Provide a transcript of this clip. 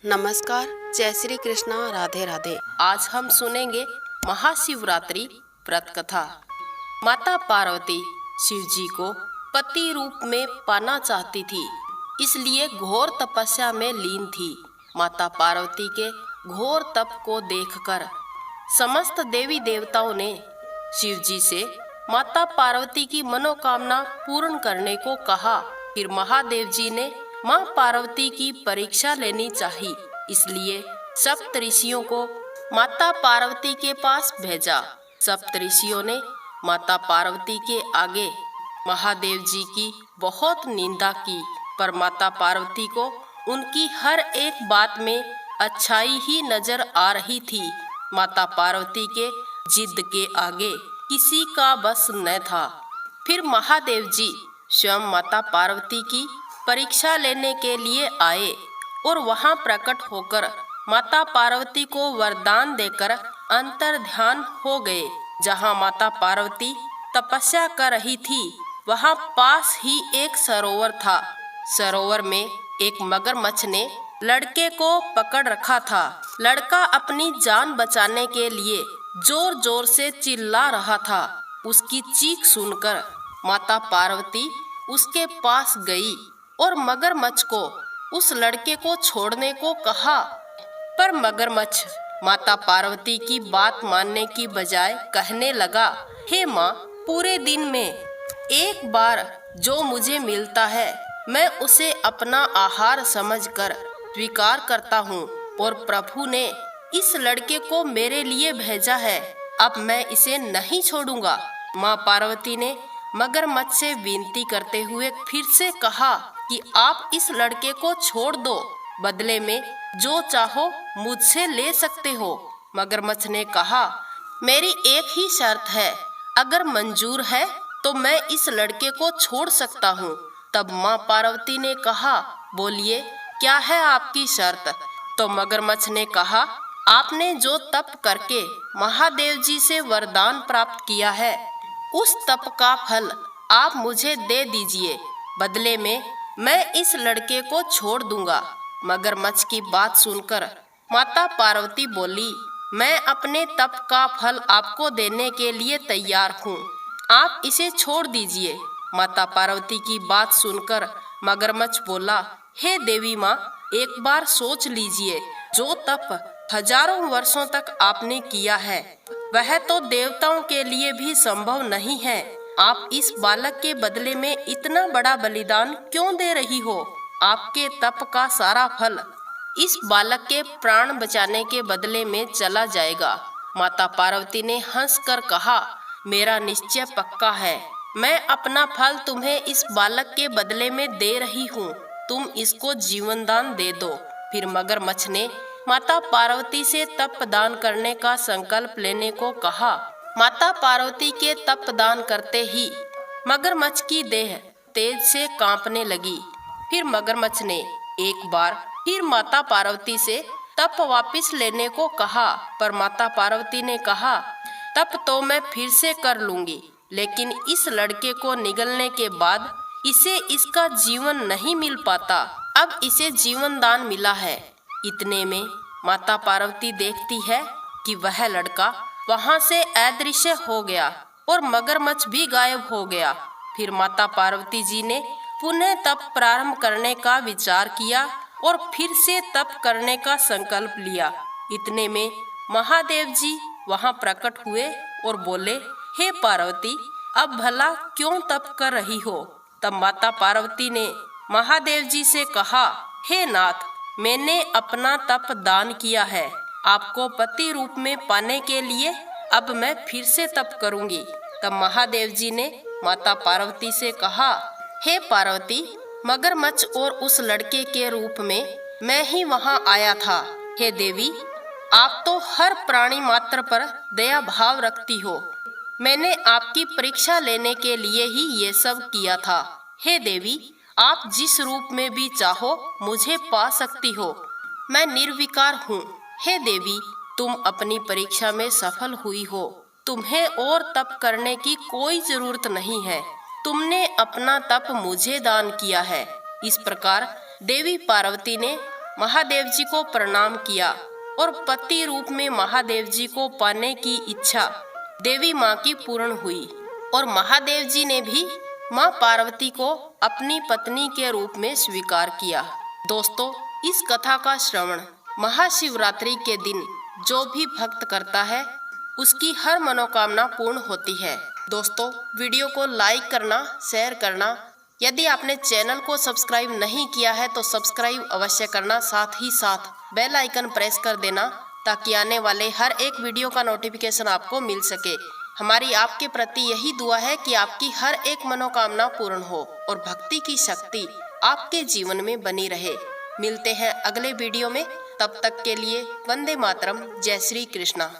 नमस्कार, जय श्री कृष्णा, राधे राधे। आज हम सुनेंगे महाशिवरात्रि व्रत कथा। माता पार्वती शिव जी को पति रूप में पाना चाहती थी, इसलिए घोर तपस्या में लीन थी। माता पार्वती के घोर तप को देखकर समस्त देवी देवताओं ने शिव जी से माता पार्वती की मनोकामना पूर्ण करने को कहा। फिर महादेव जी ने माँ पार्वती की परीक्षा लेनी चाहिए, इसलिए सप्त ऋषियों को माता पार्वती के पास भेजा। सप्त ऋषियों ने माता पार्वती के आगे महादेव जी की बहुत निंदा की, पर माता पार्वती को उनकी हर एक बात में अच्छाई ही नजर आ रही थी। माता पार्वती के जिद के आगे किसी का बस न था। फिर महादेव जी स्वयं माता पार्वती की परीक्षा लेने के लिए आए और वहां प्रकट होकर माता पार्वती को वरदान देकर अंतर ध्यान हो गए। जहां माता पार्वती तपस्या कर रही थी, वहां पास ही एक सरोवर था। सरोवर में एक मगरमच्छ ने लड़के को पकड़ रखा था। लड़का अपनी जान बचाने के लिए जोर जोर से चिल्ला रहा था। उसकी चीख सुनकर माता पार्वती उसके पास गई और मगरमच्छ को उस लड़के को छोड़ने को कहा, पर मगरमच्छ माता पार्वती की बात मानने की बजाय कहने लगा, हे माँ, पूरे दिन में एक बार जो मुझे मिलता है मैं उसे अपना आहार समझकर स्वीकार करता हूँ और प्रभु ने इस लड़के को मेरे लिए भेजा है, अब मैं इसे नहीं छोड़ूंगा। माँ पार्वती ने मगरमच्छ से विनती करते हुए फिर से कहा कि आप इस लड़के को छोड़ दो, बदले में जो चाहो मुझसे ले सकते हो। मगरमच्छ ने कहा, मेरी एक ही शर्त है, अगर मंजूर है तो मैं इस लड़के को छोड़ सकता हूँ। तब माँ पार्वती ने कहा, बोलिए क्या है आपकी शर्त? तो मगरमच्छ ने कहा, आपने जो तप करके महादेव जी से वरदान प्राप्त किया है, उस तप का फल आप मुझे दे दीजिए, बदले में मैं इस लड़के को छोड़ दूंगा। मगरमच्छ की बात सुनकर माता पार्वती बोली, मैं अपने तप का फल आपको देने के लिए तैयार हूँ, आप इसे छोड़ दीजिए। माता पार्वती की बात सुनकर मगरमच्छ बोला, हे देवी माँ, एक बार सोच लीजिए, जो तप हजारों वर्षों तक आपने किया है वह तो देवताओं के लिए भी संभव नहीं है। आप इस बालक के बदले में इतना बड़ा बलिदान क्यों दे रही हो? आपके तप का सारा फल इस बालक के प्राण बचाने के बदले में चला जाएगा। माता पार्वती ने हंसकर कहा, मेरा निश्चय पक्का है, मैं अपना फल तुम्हें इस बालक के बदले में दे रही हूँ, तुम इसको जीवन दान दे दो। फिर मगरमच्छ ने माता पार्वती से तप दान करने का संकल्प लेने को कहा। माता पार्वती के तप दान करते ही मगरमच्छ की देह तेज से कांपने लगी। फिर मगरमच्छ ने एक बार फिर माता पार्वती से तप वापस लेने को कहा, पर माता पार्वती ने कहा, तप तो मैं फिर से कर लूंगी, लेकिन इस लड़के को निगलने के बाद इसे इसका जीवन नहीं मिल पाता। अब इसे जीवन दान मिला है। इतने में माता पार्वती देखती है कि वह लड़का वहां से अदृश्य हो गया और मगरमच्छ भी गायब हो गया। फिर माता पार्वती जी ने पुनः तप प्रारंभ करने का विचार किया और फिर से तप करने का संकल्प लिया। इतने में महादेव जी वहां प्रकट हुए और बोले, हे पार्वती, अब भला क्यों तप कर रही हो? तब माता पार्वती ने महादेव जी से कहा, हे नाथ, मैंने अपना तप दान किया है, आपको पति रूप में पाने के लिए अब मैं फिर से तप करूंगी। तब महादेव जी ने माता पार्वती से कहा, हे पार्वती, मगरमच्छ और उस लड़के के रूप में मैं ही वहां आया था। हे देवी, आप तो हर प्राणी मात्र पर दया भाव रखती हो, मैंने आपकी परीक्षा लेने के लिए ही ये सब किया था। हे देवी, आप जिस रूप में भी चाहो मुझे पा सकती हो, मैं निर्विकार हूँ। हे देवी, तुम अपनी परीक्षा में सफल हुई हो, तुम्हें और तप करने की कोई जरूरत नहीं है, तुमने अपना तप मुझे दान किया है। इस प्रकार देवी पार्वती ने महादेव जी को प्रणाम किया और पति रूप में महादेव जी को पाने की इच्छा देवी माँ की पूर्ण हुई और महादेव जी ने भी माँ पार्वती को अपनी पत्नी के रूप में स्वीकार किया। दोस्तों, इस कथा का श्रवण महाशिवरात्रि के दिन जो भी भक्त करता है उसकी हर मनोकामना पूर्ण होती है। दोस्तों, वीडियो को लाइक करना, शेयर करना, यदि आपने चैनल को सब्सक्राइब नहीं किया है तो सब्सक्राइब अवश्य करना, साथ ही साथ बेल आइकन प्रेस कर देना ताकि आने वाले हर एक वीडियो का नोटिफिकेशन आपको मिल सके। हमारी आपके प्रति यही दुआ है कि आपकी हर एक मनोकामना पूर्ण हो और भक्ति की शक्ति आपके जीवन में बनी रहे। मिलते हैं अगले वीडियो में, तब तक के लिए वंदे मातरम, जय श्री कृष्णा।